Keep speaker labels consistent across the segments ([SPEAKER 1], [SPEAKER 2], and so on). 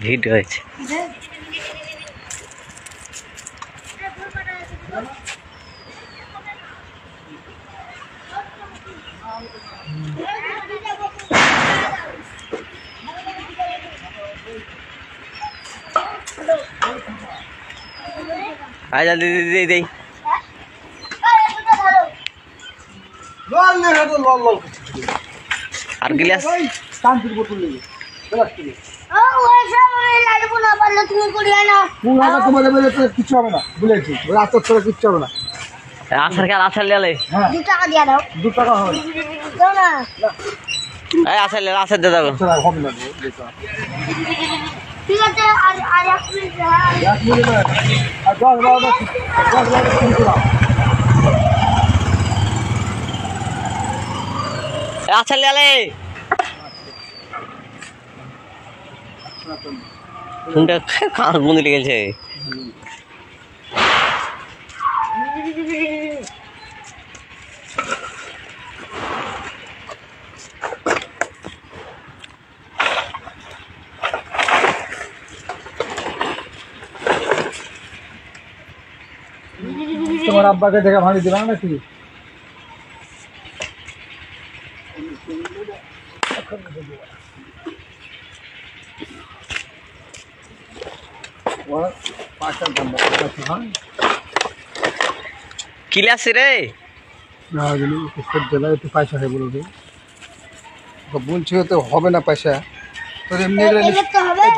[SPEAKER 1] ভিড় হয়েছে। আয় জলদি দিদি দেই আর গ্লাস
[SPEAKER 2] শান্তির বোতল নিয়ে কিচ্ছু হবে না বলেছি রাতের ছাড়া কিচ্ছু হবে না।
[SPEAKER 1] আসার কাল আসার লেলে
[SPEAKER 2] হ্যাঁ
[SPEAKER 3] 2 টাকা দিয়ে দাও।
[SPEAKER 2] 2 টাকা হবে
[SPEAKER 3] দাও না।
[SPEAKER 1] এই আসার লেলে আসার দিয়ে দাও।
[SPEAKER 2] হবে না
[SPEAKER 3] ঠিক আছে আর 1 মিনিট
[SPEAKER 2] এক মিনিট আর 10
[SPEAKER 1] আসার লেলে ফোনটা কার বন্ধ লেগেছে।
[SPEAKER 2] তোমার আব্বাকে দেখে ভাঙি দিলাম নাকি?
[SPEAKER 1] কি লাগছে রে?
[SPEAKER 2] একটু পয়সা হয় বলবে বলছি তো হবে না পয়সা তোর এমনি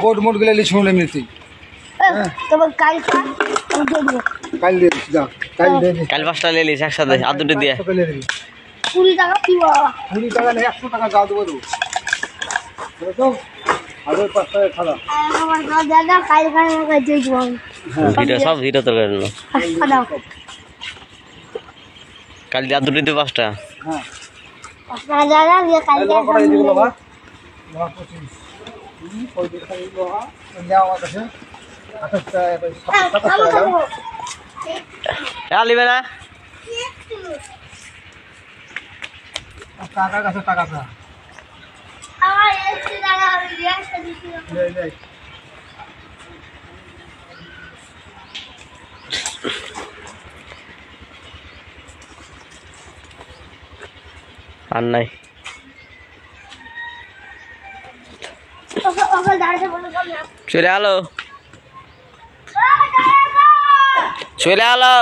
[SPEAKER 2] বোর্ড মোট গুলো লিখে শুনুন এমনিতেই
[SPEAKER 3] তোমার কাল
[SPEAKER 2] কাল দিয়ে দিচ্ছি যা কাল দিয়ে দিচ্ছি
[SPEAKER 1] কাল 5টা লে লিস একসাথে আর দুটো দিয়ে
[SPEAKER 3] 20 টাকা কি বাবা
[SPEAKER 2] 20 টাকা নেই 100 টাকা যাও দেবো তো আর ওই 5 টাকা খাওয়া
[SPEAKER 3] আমার দাদা কাল খানে কাজে যাও।
[SPEAKER 1] ভিডিও সব ভিডিও তোর করলো
[SPEAKER 3] দাও
[SPEAKER 1] কাল আর দুটো দিয়ে 5টা।
[SPEAKER 2] হ্যাঁ
[SPEAKER 3] আপনার দাদা দিয়ে কাল
[SPEAKER 2] কটা দিবো বাবা বাবা 25 ওই দেখা দিবো নাও আমার কাছে 28 টাকা 27 টাকা দাও
[SPEAKER 1] লিবে না
[SPEAKER 2] টাকা কাছে টাকা আছে
[SPEAKER 3] আমার এসে দাদা রিয়াক্ট দিছি
[SPEAKER 2] নেই নেই
[SPEAKER 1] আর নাই
[SPEAKER 3] ওকে দাঁড়াতে বলো না
[SPEAKER 1] চলে আলো চলে আলো